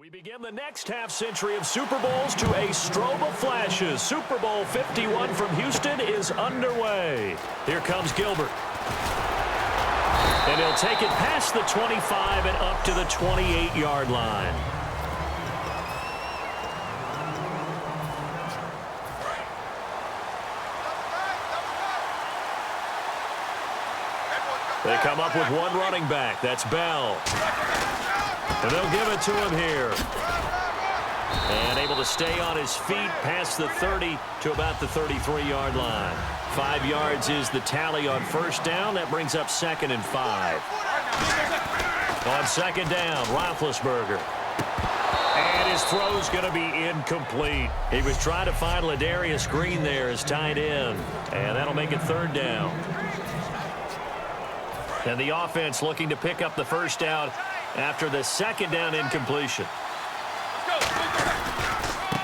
We begin the next half-century of Super Bowls to a strobe of flashes. Super Bowl 51 from Houston is underway. Here comes Gilbert. And he'll take it past the 25 and up to the 28-yard line. They come up with one running back. That's Bell. And they'll give it to him here. And able to stay on his feet past the 30 to about the 33-yard line. 5 yards is the tally on first down. That brings up 2nd and 5. On 2nd down, Roethlisberger. And his throw's going to be incomplete. He was trying to find Ladarius Green there as tight end. And that'll make it 3rd down. And the offense looking to pick up the first down after the 2nd down incompletion.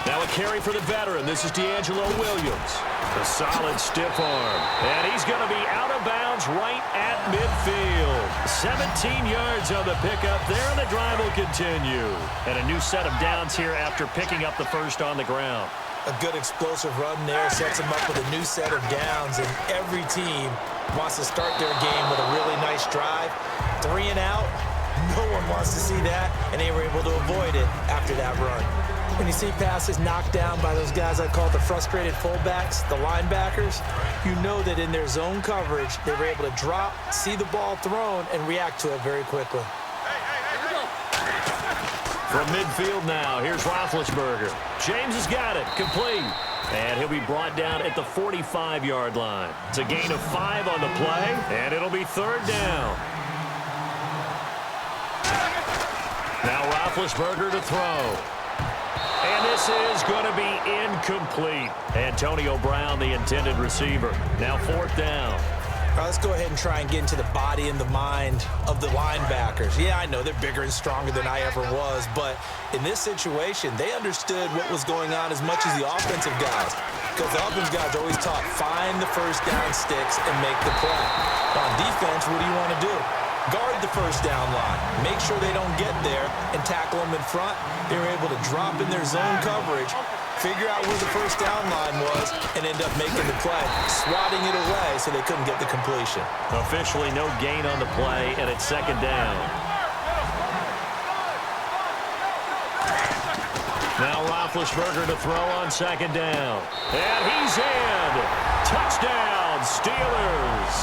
Now a carry for the veteran. This is D'Angelo Williams. A solid stiff arm. And he's going to be out of bounds right at midfield. 17 yards on the pickup there, and the drive will continue. And a new set of downs here after picking up the first on the ground. A good explosive run there sets them up with a new set of downs, and every team wants to start their game with a really nice drive. 3 and out. No one wants to see that, and they were able to avoid it after that run. When you see passes knocked down by those guys I call the frustrated fullbacks, the linebackers, you know that in their zone coverage, they were able to drop, see the ball thrown, and react to it very quickly. From midfield now, here's Roethlisberger. James has got it, complete. And he'll be brought down at the 45-yard line. It's a gain of 5 on the play, and it'll be 3rd down. Now Roethlisberger to throw. And this is going to be incomplete. Antonio Brown, the intended receiver. Now 4th down. All right, let's go ahead and try and get into the body and the mind of the linebackers. Yeah, I know they're bigger and stronger than I ever was, but in this situation, they understood what was going on as much as the offensive guys. Because the offensive guys always taught, find the first down sticks and make the play. On defense, what do you want to do? Guard the first down line. Make sure they don't get there and tackle them in front. They were able to drop in their zone coverage, figure out where the first down line was, and end up making the play, swatting it away so they couldn't get the completion. Officially no gain on the play, and it's 2nd down. Now Roethlisberger to throw on 2nd down. And he's in. Touchdown, Steelers.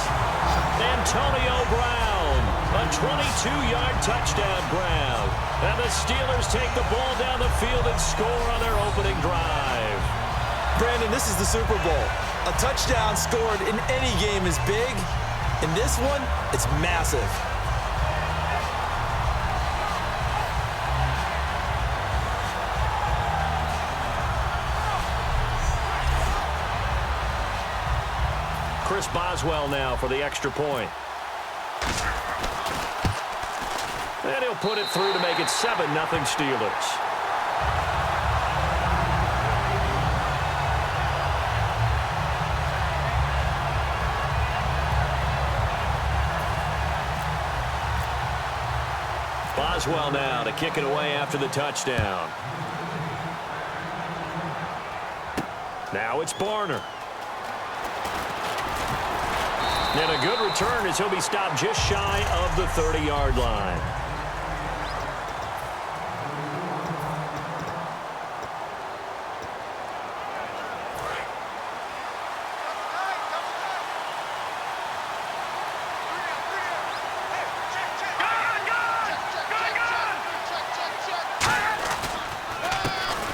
Antonio Brown, a 22-yard touchdown grab. And the Steelers take the ball down the field and score on their opening drive. Brandon, this is the Super Bowl. A touchdown scored in any game is big. In this one, it's massive. Chris Boswell now for the extra point. And he'll put it through to make it 7-0 Steelers. Boswell now to kick it away after the touchdown. Now it's Barner. And a good return as he'll be stopped just shy of the 30-yard line.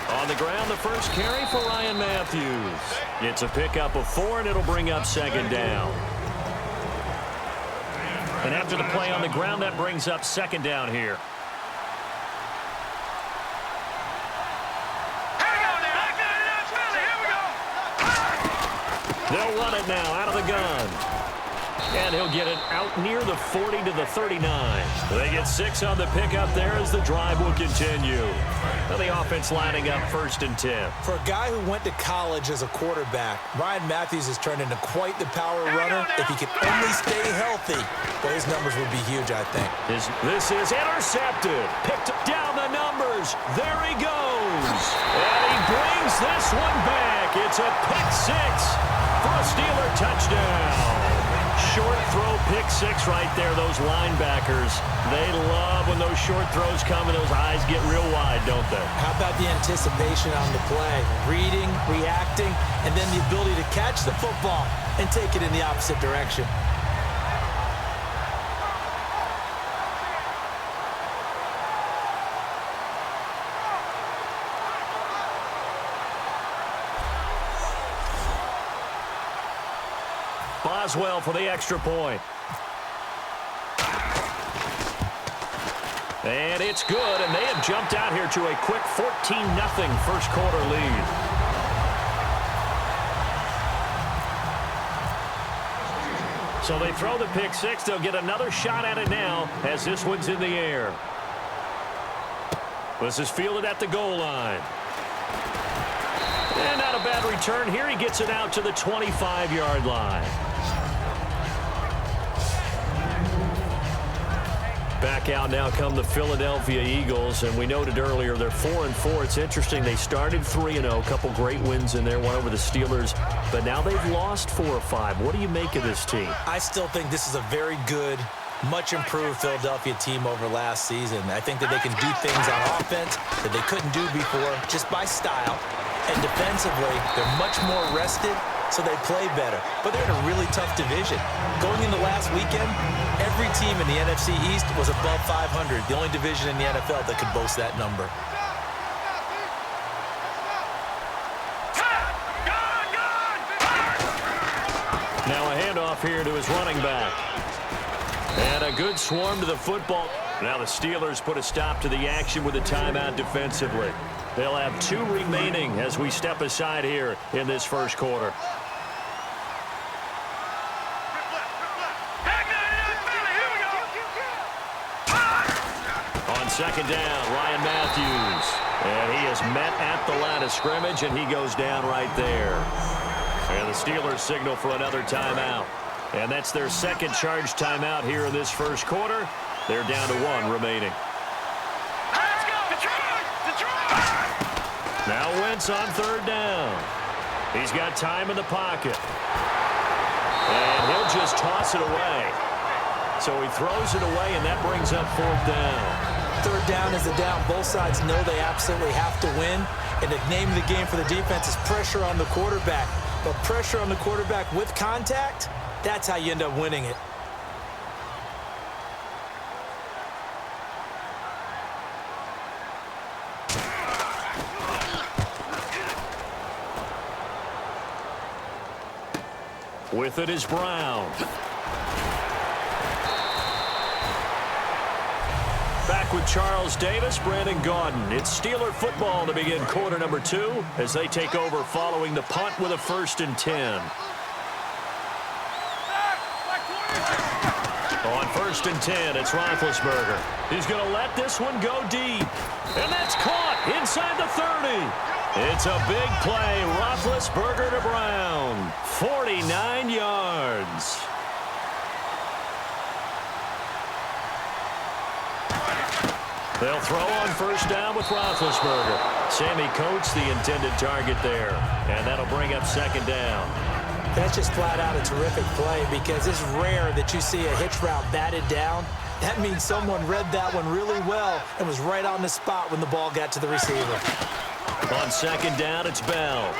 On the ground, the first carry for Ryan Matthews. It's a pickup of 4, and it'll bring up 2nd down. And after the play on the ground, that brings up 2nd down here. They'll run it now out of the gun. And he'll get it out near the 40 to the 39. They get 6 on the pickup there as the drive will continue. Now the offense lining up 1st and 10. For a guy who went to college as a quarterback, Ryan Matthews has turned into quite the power runner. If he could only stay healthy, well, his numbers would be huge, I think. This is intercepted. Picked down the numbers. There he goes. And he brings this one back. It's a pick 6 for a Steeler touchdown. Short throw, pick 6 right there. Those linebackers, they love when those short throws come and those eyes get real wide, don't they? How about the anticipation on the play? Reading, reacting, and then the ability to catch the football and take it in the opposite direction. Boswell for the extra point. And it's good, and they have jumped out here to a quick 14-0 first quarter lead. So they throw the pick 6. They'll get another shot at it now as this one's in the air. This is fielded at the goal line. And not a bad return here. He gets it out to the 25-yard line. Back out now come the Philadelphia Eagles, and we noted earlier they're 4-4. It's interesting. They started 3-0, a couple great wins in there, one over the Steelers, but now they've lost 4 or 5. What do you make of this team? I still think this is a very good, much improved Philadelphia team over last season. I think that they can do things on offense that they couldn't do before just by style, and defensively they're much more rested, so they play better. But they're in a really tough division. Going into last weekend, every team in the NFC East was above 500, the only division in the NFL that could boast that number. Now a handoff here to his running back. And a good swarm to the football. Now the Steelers put a stop to the action with a timeout defensively. They'll have 2 remaining as we step aside here in this first quarter. On second down, Ryan Matthews. And he is met at the line of scrimmage, and he goes down right there. And the Steelers signal for another timeout. And that's their second charge timeout here in this first quarter. They're down to 1 remaining. Now Wentz on third down. He's got time in the pocket. And he'll just toss it away. So he throws it away, and that brings up 4th down. Third down is the down. Both sides know they absolutely have to win. And the name of the game for the defense is pressure on the quarterback. But pressure on the quarterback with contact, that's how you end up winning it. With it is Brown. Back with Charles Davis, Brandon Gaudin. It's Steeler football to begin quarter number 2 as they take over following the punt with a 1st and 10. On 1st and 10, it's Roethlisberger. He's going to let this one go deep. And that's caught inside the 30. It's a big play. Roethlisberger to Brown. 49 yards. They'll throw on 1st down with Roethlisberger. Sammy Coates, the intended target there. And that'll bring up 2nd down. That's just flat out a terrific play because it's rare that you see a hitch route batted down. That means someone read that one really well and was right on the spot when the ball got to the receiver. On 2nd down, it's Bell.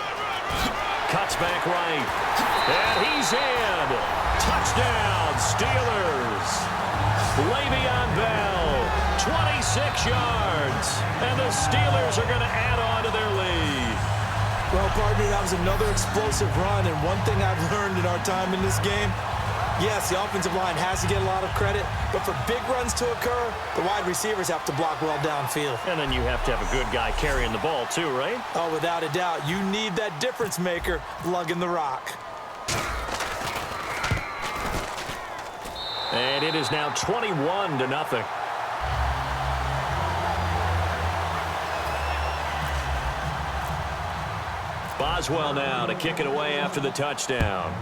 Cuts back right. And he's in. Touchdown, Steelers. Le'Veon Bell, 26 yards. And the Steelers are going to add on to their lead. Well, partner, that was another explosive run. And one thing I've learned in our time in this game, yes, the offensive line has to get a lot of credit, but for big runs to occur, the wide receivers have to block well downfield. And then you have to have a good guy carrying the ball too, right? Oh, without a doubt. You need that difference maker lugging the rock. is now 21-0. Boswell now to kick it away after the touchdown.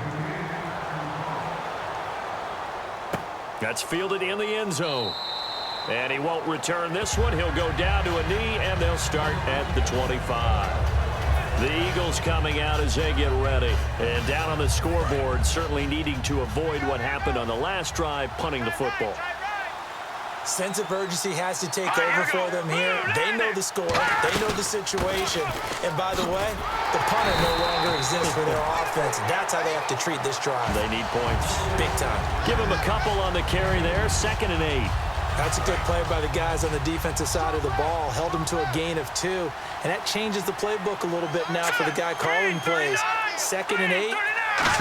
That's fielded in the end zone. And he won't return this one. He'll go down to a knee, and they'll start at the 25. The Eagles coming out as they get ready. And down on the scoreboard, certainly needing to avoid what happened on the last drive, punting the football. Sense of urgency has to take over for them here. They know the score. They know the situation. And by the way, the punter no longer exists for their offense. That's how they have to treat this drive. They need points. Big time. Give them a couple on the carry there. 2nd and 8. That's a good play by the guys on the defensive side of the ball. Held them to a gain of 2. And that changes the playbook a little bit now for the guy calling plays. 2nd and 8.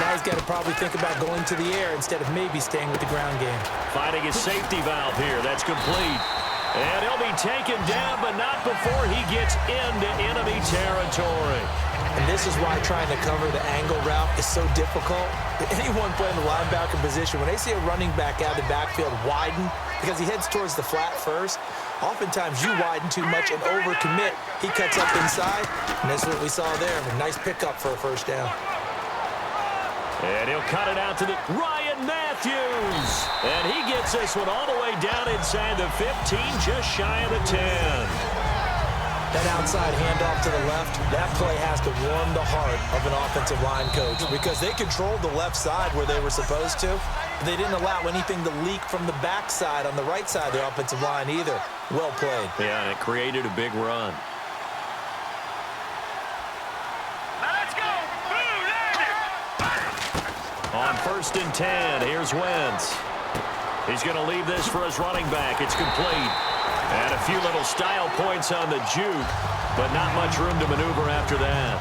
Now he's got to probably think about going to the air instead of maybe staying with the ground game. Finding his safety valve here. That's complete. And he'll be taken down, but not before he gets into enemy territory. And this is why trying to cover the angle route is so difficult. Anyone playing the linebacker position, when they see a running back out of the backfield widen, because he heads towards the flat first, oftentimes you widen too much and overcommit. He cuts up inside, and that's what we saw there. A nice pickup for a first down. And he'll cut it out to the Ryan Matthews. And he gets this one all the way down inside the 15, just shy of the 10. That outside handoff to the left, that play has to warm the heart of an offensive line coach because they controlled the left side where they were supposed to. They didn't allow anything to leak from the backside on the right side of the offensive line either. Well played. Yeah, and it created a big run. On 1st and 10, here's Wentz. He's going to leave this for his running back. It's complete. And a few little style points on the juke, but not much room to maneuver after that.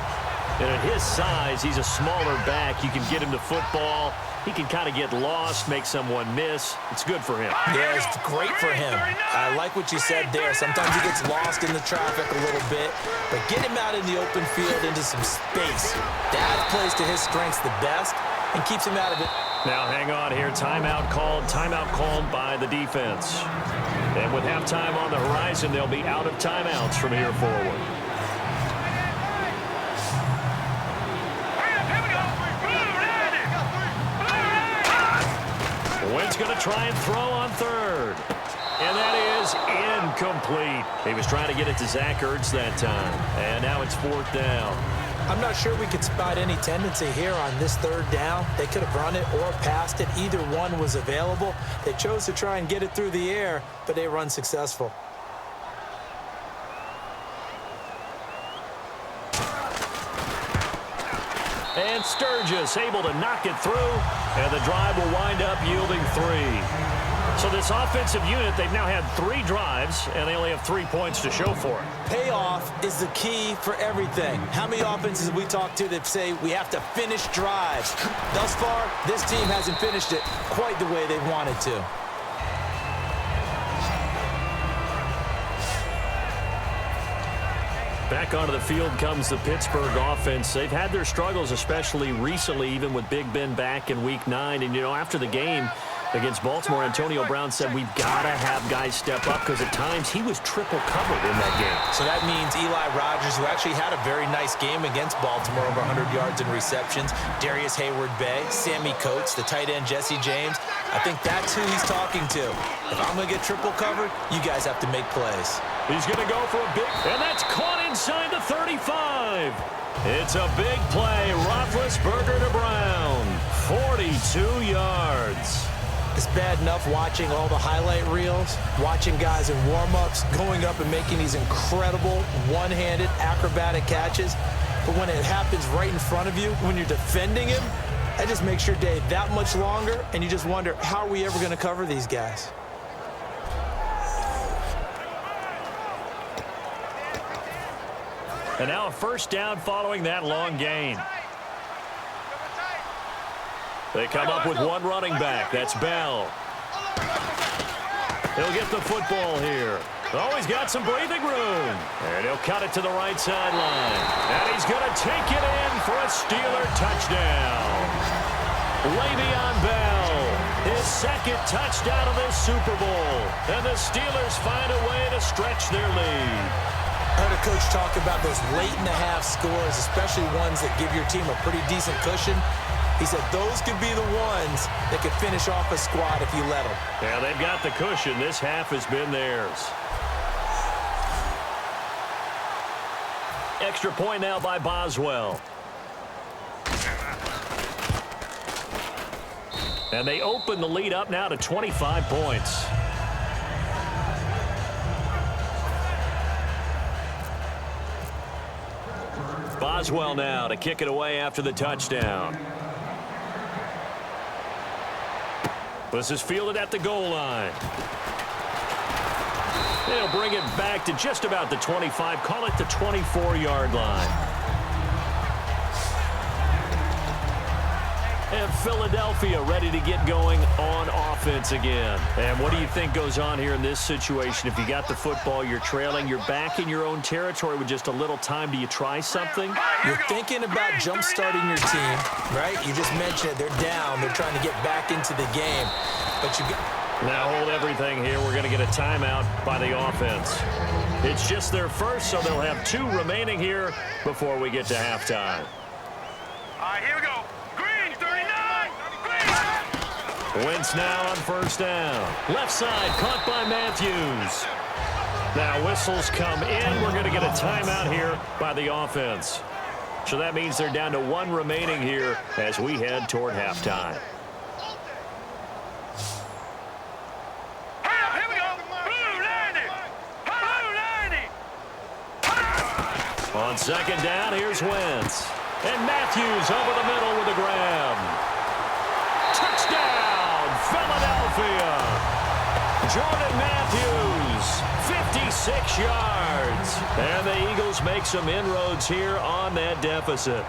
And at his size, he's a smaller back. You can get him to football. He can kind of get lost, make someone miss. It's good for him. Yeah, it's great for him. I like what you said there. Sometimes he gets lost in the traffic a little bit, but get him out in the open field into some space. That plays to his strengths the best and keeps him out of it. Now hang on here. Timeout called by the defense. And with halftime on the horizon, they'll be out of timeouts from here forward. Wentz going to try and throw on 3rd. And that is incomplete. He was trying to get it to Zach Ertz that time. And now it's 4th down. I'm not sure we could spot any tendency here on this 3rd down. They could have run it or passed it. Either one was available. They chose to try and get it through the air, but they run successful. And Sturgis able to knock it through, and the drive will wind up yielding 3. So this offensive unit, they've now had 3 drives, and they only have 3 points to show for it. Payoff is the key for everything. How many offenses have we talked to that say we have to finish drives? Thus far, this team hasn't finished it quite the way they wanted to. Back onto the field comes the Pittsburgh offense. They've had their struggles, especially recently, even with Big Ben back in Week 9. And, you know, after the game against Baltimore, Antonio Brown said we've got to have guys step up because at times he was triple covered in that game. So that means Eli Rogers, who actually had a very nice game against Baltimore, over 100 yards in receptions, Darius Hayward-Bay, Sammy Coates, the tight end Jesse James. I think that's who he's talking to. If I'm going to get triple covered, you guys have to make plays. He's going to go for a big, and that's caught inside the 35. It's a big play. Roethlisberger to Brown, 42 yards. It's bad enough watching all the highlight reels, watching guys in warm-ups, going up and making these incredible one-handed acrobatic catches. But when it happens right in front of you, when you're defending him, that just makes your day that much longer, and you just wonder, how are we ever going to cover these guys? And now a first down following that long gain. They come up with 1 running back. That's Bell. He'll get the football here. Oh, he's got some breathing room. And he'll cut it to the right sideline. And he's going to take it in for a Steeler touchdown. Le'Veon Bell, his second touchdown of this Super Bowl. And the Steelers find a way to stretch their lead. I heard a coach talk about those late-in-the-half scores, especially ones that give your team a pretty decent cushion. He said those could be the ones that could finish off a squad if you let them. Yeah, they've got the cushion. This half has been theirs. Extra point now by Boswell. And they open the lead up now to 25 points. Boswell now to kick it away after the touchdown. This is fielded at the goal line. They'll bring it back to just about the 25. Call it the 24-yard line. And Philadelphia ready to get going on offense again. And what do you think goes on here in this situation? If you got the football, you're trailing, you're back in your own territory with just a little time. Do you try something? You're thinking about jump-starting your team, right? You just mentioned it. They're down. They're trying to get back into the game. But you got... Now hold everything here. We're going to get a timeout by the offense. It's just their first, so they'll have 2 remaining here before we get to halftime. All right, here we go. Green, 39. Green. Wentz now on first down. Left side, caught by Matthews. Now whistles come in. We're going to get a timeout here by the offense. So that means they're down to 1 remaining here as we head toward halftime. On second down, here's Wentz. And Matthews over the middle with a grab. Touchdown, Philadelphia. Jordan Matthews, 56 yards. And the Eagles make some inroads here on that deficit.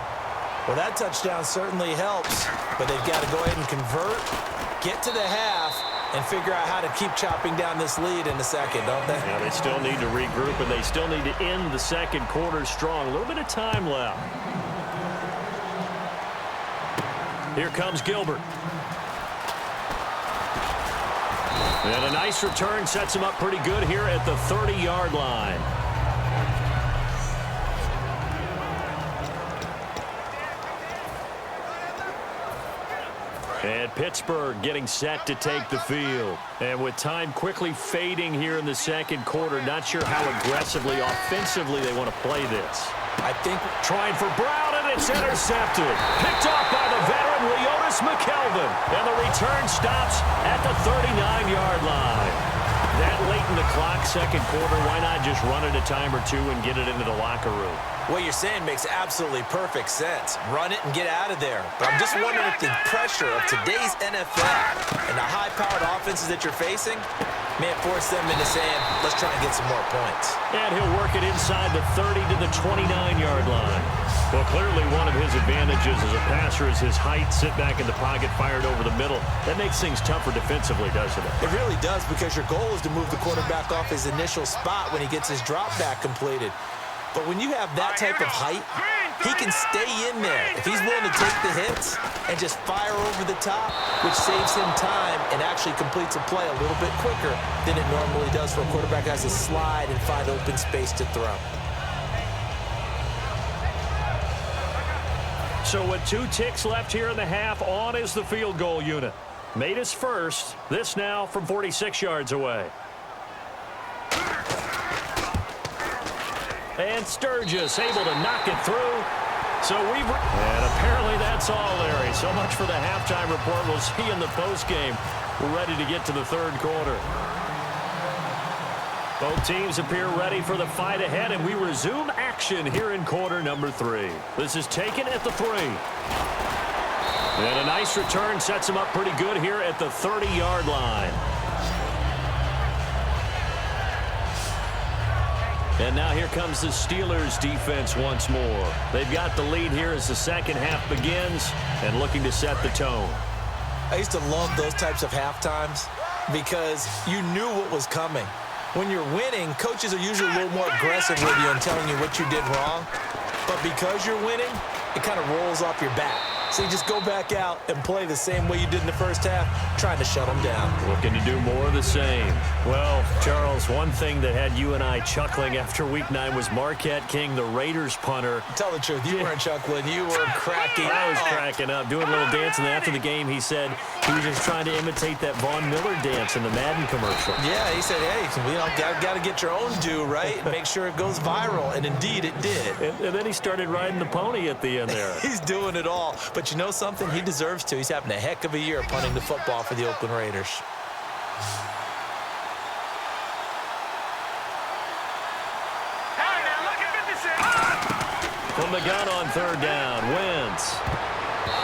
Well, that touchdown certainly helps, but they've got to go ahead and convert, get to the half, and figure out how to keep chopping down this lead in the second, don't they? Yeah, they still need to regroup, and they still need to end the second quarter strong. A little bit of time left. Here comes Gilbert. And a nice return sets him up pretty good here at the 30-yard line. And Pittsburgh getting set to take the field. And with time quickly fading here in the second quarter, not sure how aggressively, offensively they want to play this. I think trying for Brown, and it's intercepted. Picked off by the veteran Leotis McKelvin. And the return stops at the 39-yard line. That late in the clock, second quarter, why not just run it a time or 2 and get it into the locker room? what you're saying makes absolutely perfect sense. Run it and get out of there. But I'm just wondering if the pressure of today's NFL and the high-powered offenses that you're facing may force them into saying, let's try and get some more points. And he'll work it inside the 30 to the 29-yard line. Well, clearly one of his advantages as a passer is his height, sit back in the pocket, fired over the middle. That makes things tougher defensively, doesn't it? It really does, because your goal is to move the quarterback off his initial spot when he gets his drop back completed. But when you have that type of height, he can stay in there if he's willing to take the hits and just fire over the top, which saves him time and actually completes a play a little bit quicker than it normally does for a quarterback who has to slide and find open space to throw. So with 2 ticks left here in the half, on is the field goal unit. Made his first. This now from 46 yards away. And Sturgis able to knock it through. So and apparently that's all, Larry. So much for the halftime report. We'll see you in the postgame. We're ready to get to the third quarter. Both teams appear ready for the fight ahead, and we resume action here in quarter number 3. This is taken at the 3. And a nice return sets him up pretty good here at the 30-yard line. And now here comes the Steelers defense once more. They've got the lead here as the second half begins and looking to set the tone. I used to love those types of halftimes because you knew what was coming. When you're winning, coaches are usually a little more aggressive with you and telling you what you did wrong. But because you're winning, it kind of rolls off your back. So you just go back out and play the same way you did in the first half, trying to shut them down. Looking to do more of the same. Well, Charles, one thing that had you and I chuckling after Week 9 was Marquette King, the Raiders punter. Tell the truth, you weren't chuckling. You were cracking up. I was cracking up, doing a little dance, and after the game, he said he was just trying to imitate that Von Miller dance in the Madden commercial. Yeah, he said, hey, got to get your own due, right? And make sure it goes viral. And indeed, it did. And then he started riding the pony at the end there. He's doing it all. But you know something? He deserves to. He's having a heck of a year punting the football for the Oakland Raiders. From the gun on third down, Wentz.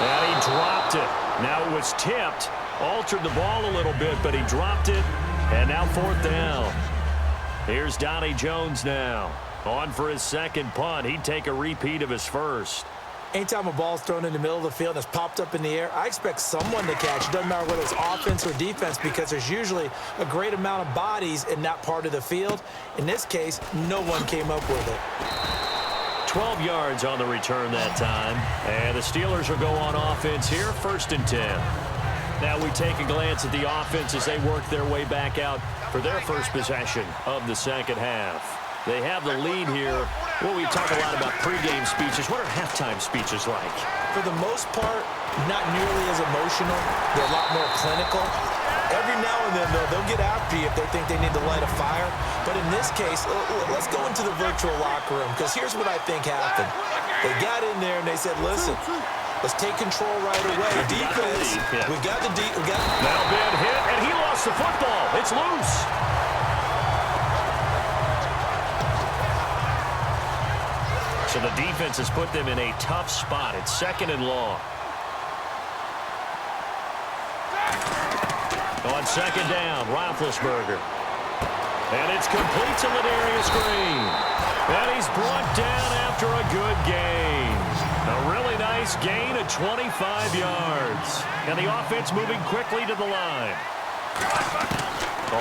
And he dropped it. Now it was tipped, altered the ball a little bit, but he dropped it. And now fourth down. Here's Donnie Jones now. On for his second punt. He'd take a repeat of his first. Anytime a ball's thrown in the middle of the field and it's popped up in the air, I expect someone to catch. It doesn't matter whether it's offense or defense, because there's usually a great amount of bodies in that part of the field. In this case, no one came up with it. 12 yards on the return that time. And the Steelers will go on offense here, 1st and 10. Now we take a glance at the offense as they work their way back out for their first possession of the second half. They have the lead here. Well, we talk a lot about pregame speeches. What are halftime speeches like? For the most part, not nearly as emotional. They're a lot more clinical. Every now and then, though, they'll get after you if they think they need to light a fire. But in this case, let's go into the virtual locker room, because here's what I think happened. They got in there and they said, listen, let's take control right away. Defense, we got the Now bad hit, and he lost the football. It's loose. So the defense has put them in a tough spot. It's 2nd and long. On 2nd down, Roethlisberger. And it's complete to Ladarius Green. And he's brought down after a good gain. A really nice gain of 25 yards. And the offense moving quickly to the line.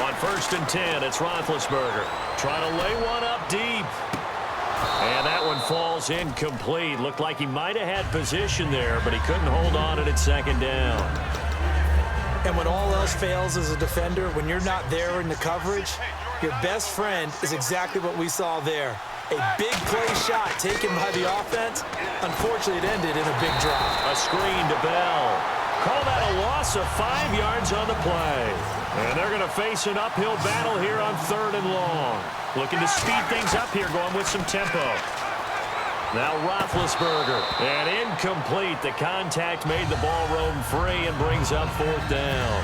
On 1st and 10, it's Roethlisberger. Trying to lay one up deep. And that one falls incomplete. Looked like he might have had position there, but he couldn't hold on it at 2nd down. And when all else fails as a defender, when you're not there in the coverage, your best friend is exactly what we saw there. A big play shot taken by the offense. Unfortunately, it ended in a big drop. A screen to Bell. Call that a loss of 5 yards on the play. And they're going to face an uphill battle here on 3rd and long. Looking to speed things up here, going with some tempo. Now Roethlisberger. And incomplete. The contact made the ball roam free and brings up 4th down.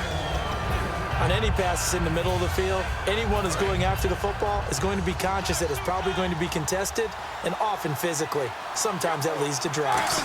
On any passes in the middle of the field, anyone who's going after the football is going to be conscious that it's probably going to be contested, and often physically. Sometimes that leads to drops.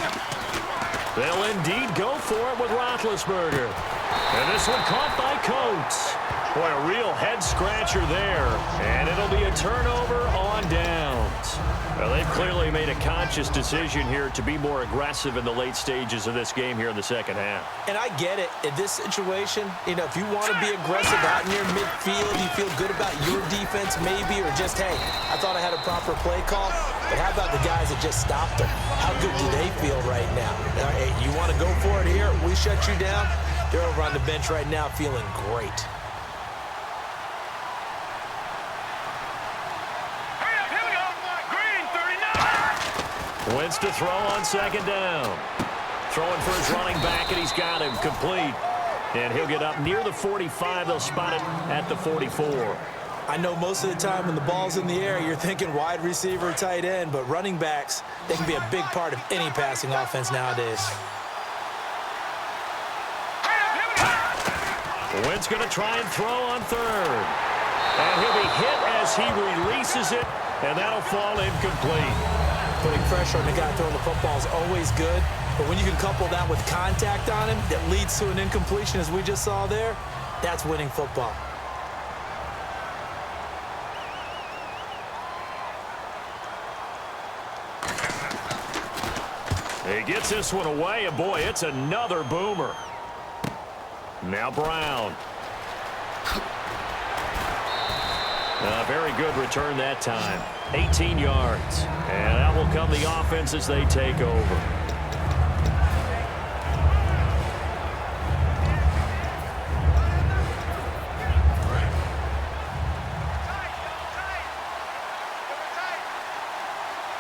They'll indeed go for it with Roethlisberger. And this one caught by Coates. Boy, a real head-scratcher there. And it'll be a turnover on downs. Well, they've clearly made a conscious decision here to be more aggressive in the late stages of this game here in the second half. And I get it. In this situation, if you want to be aggressive out in your midfield, you feel good about your defense maybe, or just, hey, I thought I had a proper play call. But how about the guys that just stopped them? How good do they feel right now? Hey, you want to go for it here? We shut you down. They're over on the bench right now feeling great. Wentz to throw on 2nd down. Throwing for his running back, and he's got him complete. And he'll get up near the 45. They'll spot it at the 44. I know most of the time when the ball's in the air, you're thinking wide receiver, tight end, but running backs, they can be a big part of any passing offense nowadays. Wentz going to try and throw on 3rd. And he'll be hit as he releases it, and that'll fall incomplete. Putting pressure on the guy throwing the football is always good, but when you can couple that with contact on him that leads to an incompletion, as we just saw there, that's winning football. He gets this one away, and boy, it's another boomer. Now Brown. A very good return that time. 18 yards. And that will come the offense as they take over.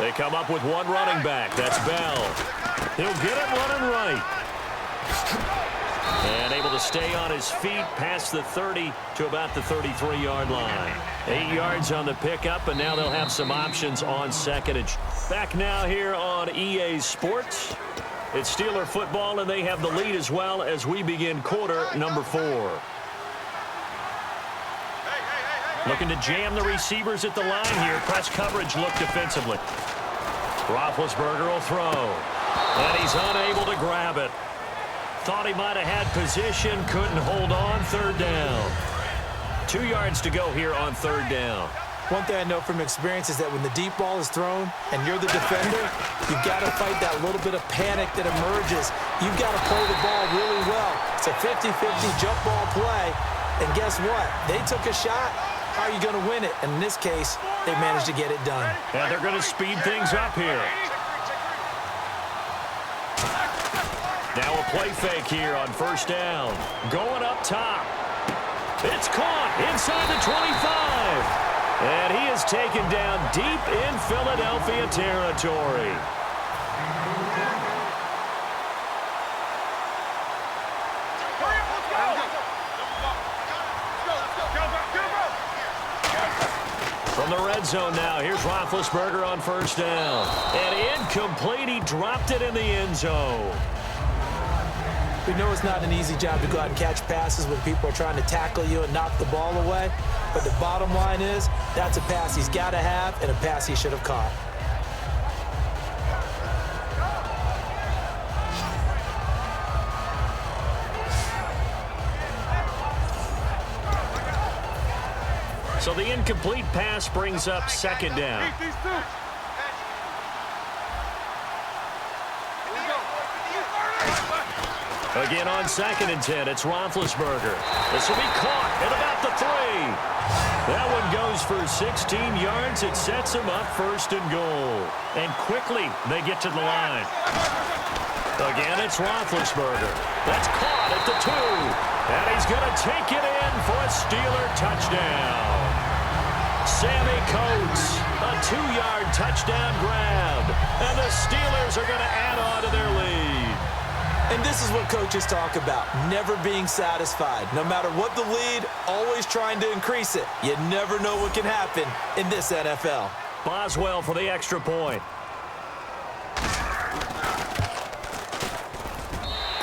They come up with one running back. That's Bell. He'll get it running right. And able to stay on his feet past the 30 to about the 33-yard line. 8 yards on the pickup, and now they'll have some options on secondage. Back now here on EA Sports. It's Steeler football, and they have the lead as well as we begin quarter number 4. Looking to jam the receivers at the line here. Press coverage look defensively. Roethlisberger will throw. And he's unable to grab it. Thought he might have had position. Couldn't hold on. 3rd down. 2 yards to go here on 3rd down. One thing I know from experience is that when the deep ball is thrown and you're the defender, you've got to fight that little bit of panic that emerges. You've got to play the ball really well. It's a 50-50 jump ball play. And guess what? They took a shot. How are you going to win it? And in this case, they managed to get it done. And they're going to speed things up here. Now a play fake here on 1st down. Going up top. It's caught inside the 25. And he is taken down deep in Philadelphia territory. From the red zone now, here's Roethlisberger on 1st down. And incomplete, he dropped it in the end zone. We know it's not an easy job to go out and catch passes when people are trying to tackle you and knock the ball away. But the bottom line is, that's a pass he's got to have and a pass he should have caught. So the incomplete pass brings up 2nd down. Again on 2nd and 10, it's Roethlisberger. This will be caught at about the 3. That one goes for 16 yards. It sets him up 1st and goal. And quickly they get to the line. Again, it's Roethlisberger. That's caught at the 2. And he's going to take it in for a Steeler touchdown. Sammy Coates, a 2-yard touchdown grab. And the Steelers are going to add on to their lead. And this is what coaches talk about, never being satisfied. No matter what the lead, always trying to increase it. You never know what can happen in this NFL. Boswell for the extra point.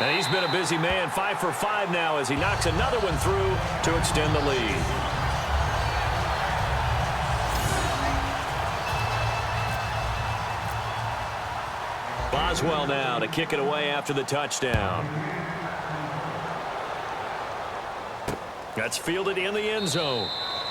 And he's been a busy man, 5 for 5 now as he knocks another one through to extend the lead. Boswell now to kick it away after the touchdown. That's fielded in the end zone.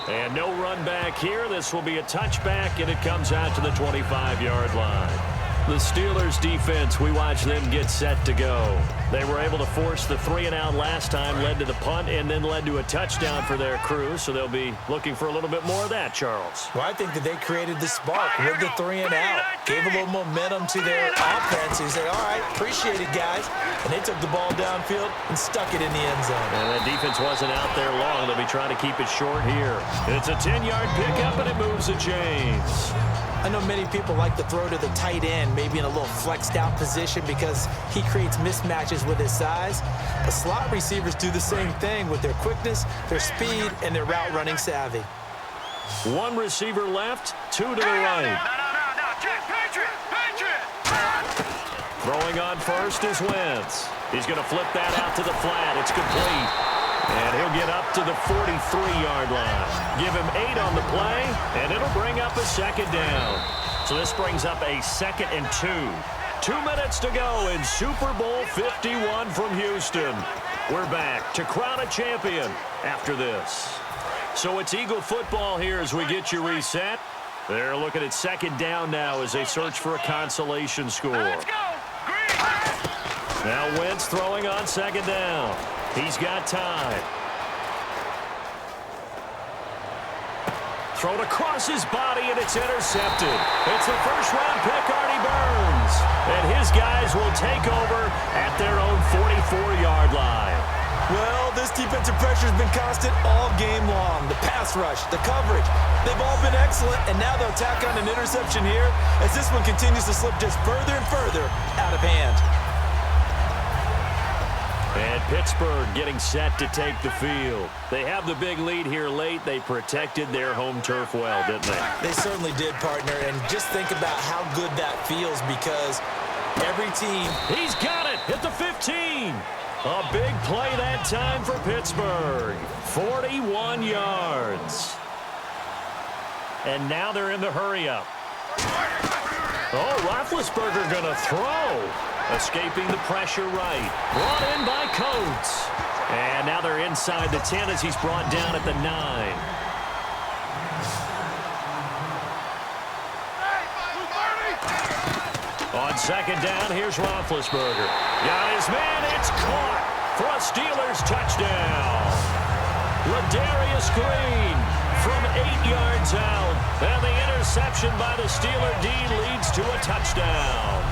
And no run back here. This will be a touchback, and it comes out to the 25-yard line. The Steelers defense, we watch them get set to go. They were able to force the 3-and-out last time, led to the punt, and then led to a touchdown for their crew. So they'll be looking for a little bit more of that, Charles. Well, I think that they created the spark with the 3-and-out. Gave a little momentum to their offense. He said, all right, appreciate it, guys. And they took the ball downfield and stuck it in the end zone. And that defense wasn't out there long. They'll be trying to keep it short here. It's a 10-yard pickup, and it moves the chains. I know many people like to throw to the tight end, maybe in a little flexed out position because he creates mismatches with his size. But slot receivers do the same thing with their quickness, their speed, and their route running savvy. One receiver left, 2 to the right. No. Patriot. Throwing on first is Wentz. He's going to flip that out to the flat. It's complete. And he'll get up to the 43-yard line. Give him 8 on the play, and it'll bring up a 2nd down. So this brings up a 2nd and 2. 2 minutes to go in Super Bowl 51 from Houston. We're back to crown a champion after this. So it's Eagle football here as we get you reset. They're looking at 2nd down now as they search for a consolation score. Let's go. Green. Now Wentz throwing on 2nd down. He's got time. Thrown across his body, and it's intercepted. It's a first-round pick, Artie Burns. And his guys will take over at their own 44-yard line. Well, this defensive pressure has been constant all game long. The pass rush, the coverage, they've all been excellent, and now they'll tack on an interception here as this one continues to slip just further and further out of hand. And Pittsburgh getting set to take the field. They have the big lead here late. They protected their home turf well, didn't they? They certainly did, partner, and just think about how good that feels because every team... He's got it at the 15. A big play that time for Pittsburgh. 41 yards. And now they're in the hurry-up. Oh, Roethlisberger going to throw. Escaping the pressure right. Brought in by Coates. And now they're inside the 10 as he's brought down at the 9. On second down, here's Roethlisberger. Got his man, it's caught for a Steelers touchdown. Ladarius Green from 8 yards out. And the interception by the Steeler D leads to a touchdown.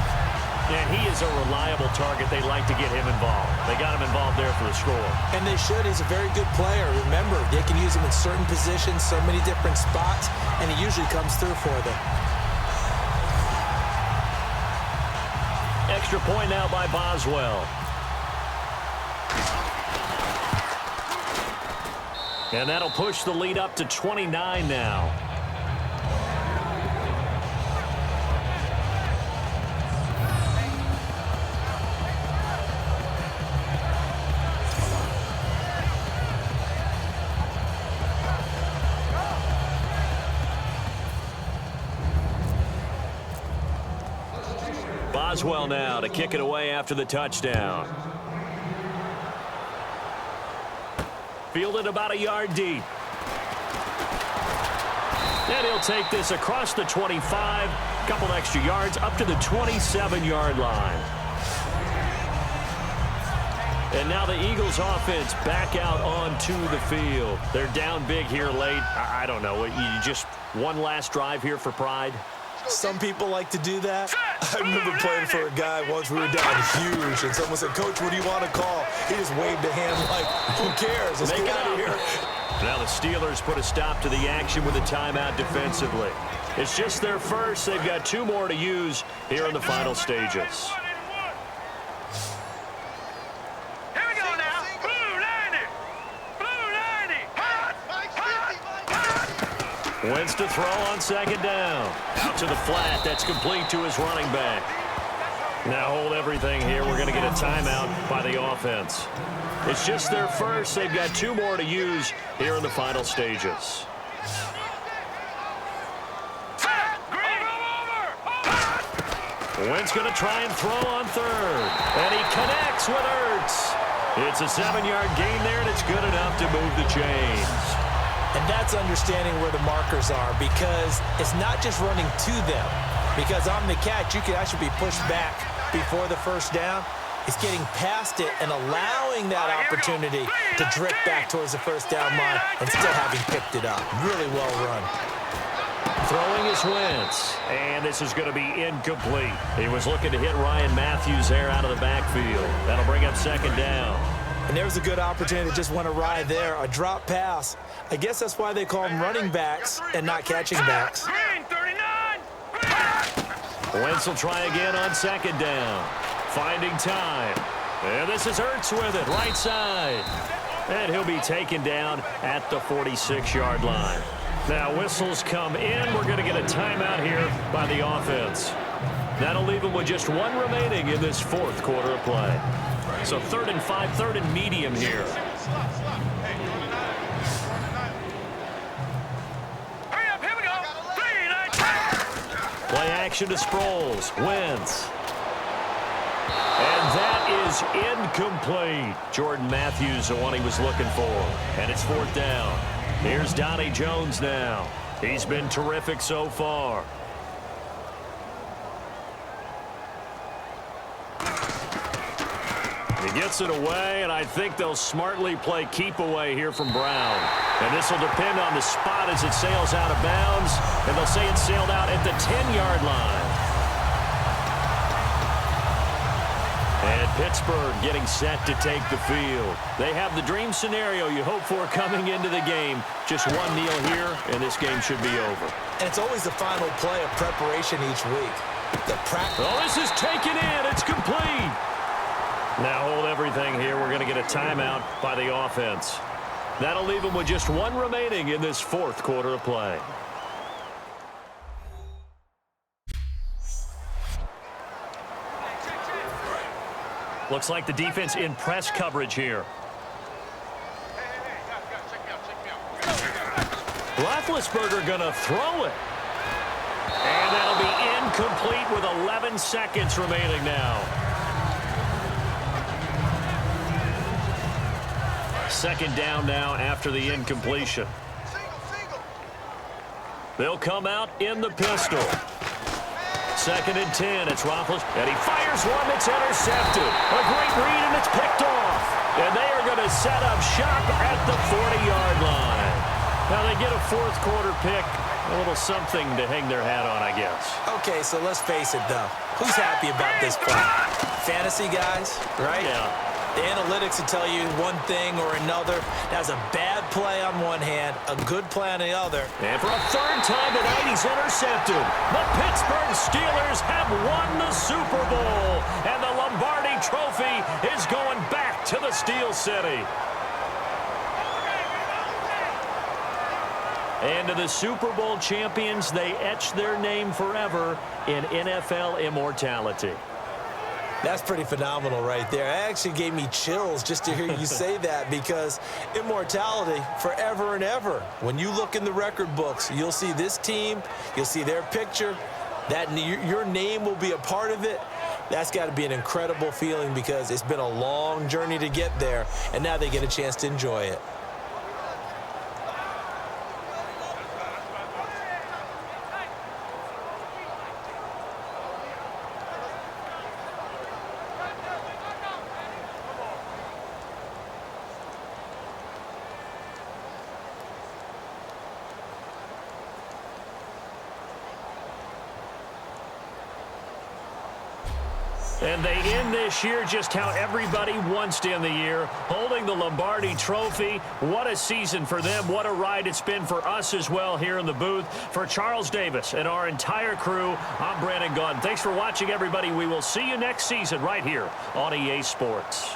And he is a reliable target. They like to get him involved. They got him involved there for the score. And they should. He's a very good player. Remember, they can use him in certain positions, so many different spots, and he usually comes through for them. Extra point now by Boswell. And that'll push the lead up to 29 now. Boswell now to kick it away after the touchdown. Fielded about a yard deep. And he'll take this across the 25, couple extra yards up to the 27-yard line. And now the Eagles offense back out onto the field. They're down big here late. I don't know. You just one last drive here for pride? Some people like to do that. I remember playing for a guy once. We were down huge, and someone said, "Coach, what do you want to call?" He just waved a hand like, "Who cares? Let's get out of here." Now the Steelers put a stop to the action with a timeout defensively. It's just their first. They've got 2 more to use here in the final stages. Here we go now. Blue 90. Blue 90. Hot. Wentz to throw on second down. Out to the flat. That's complete to his running back. Now hold everything here. We're going to get a timeout by the offense. It's just their first. They've got 2 more to use here in the final stages. Wentz going to try and throw on third. And he connects with Ertz. It's a 7-yard gain there, and it's good enough to move the chains. And that's understanding where the markers are because it's not just running to them. Because on the catch, you could actually be pushed back before the first down. It's getting past it and allowing that opportunity to drift back towards the first down line and still having picked it up. Really well run. Throwing is Wentz, and this is going to be incomplete. He was looking to hit Ryan Matthews there out of the backfield. That'll bring up second down. And there's a good opportunity to just want to ride there. A drop pass. I guess that's why they call them running backs and not catching backs. Green 39. Wentz will try again on second down. Finding time. And this is Ertz with it, right side. And he'll be taken down at the 46-yard line. Now whistles come in. We're going to get a timeout here by the offense. That'll leave them with just 1 remaining in this 4th quarter of play. So 3rd and 5, 3rd and medium here. Hurry up, here we go. 3, 9, 10. Play action to Sproles. Wentz. And that is incomplete. Jordan Matthews, the one he was looking for. And it's 4th down. Here's Donnie Jones now. He's been terrific so far. He gets it away, and I think they'll smartly play keep away here from Brown. And this will depend on the spot as it sails out of bounds. And they'll say it sailed out at the 10-yard line. And Pittsburgh getting set to take the field. They have the dream scenario you hope for coming into the game. Just one kneel here, and this game should be over. And it's always the final play of preparation each week. The practice. Oh, this is taken in. It's complete. Now hold everything here. We're going to get a timeout by the offense. That'll leave them with just one remaining in this fourth quarter of play. Looks like the defense in press coverage here. Roethlisberger going to throw it. And that'll be incomplete with 11 seconds remaining now. Second down now after the incompletion. They'll come out in the pistol. Second and 10. It's Roethlisberger. And he fires one that's intercepted. A great read, and it's picked off. And they are going to set up shop at the 40-yard line. Now they get a fourth quarter pick. A little something to hang their hat on, I guess. Okay, so let's face it, though. Who's happy about this play? Fantasy guys, right? Yeah. The analytics will tell you one thing or another. That's a bad play on one hand, a good play on the other. And for a third time tonight, he's intercepted. The Pittsburgh Steelers have won the Super Bowl. And the Lombardi Trophy is going back to the Steel City. And to the Super Bowl champions, they etch their name forever in NFL immortality. That's pretty phenomenal right there. It actually gave me chills just to hear you say that, because immortality forever and ever. When you look in the record books, you'll see this team, you'll see their picture, that your name will be a part of it. That's got to be an incredible feeling, because it's been a long journey to get there, and now they get a chance to enjoy it. And they end this year just how everybody wants to end the year, holding the Lombardi Trophy. What a season for them. What a ride it's been for us as well here in the booth. For Charles Davis and our entire crew, I'm Brandon Gaudin. Thanks for watching, everybody. We will see you next season right here on EA Sports.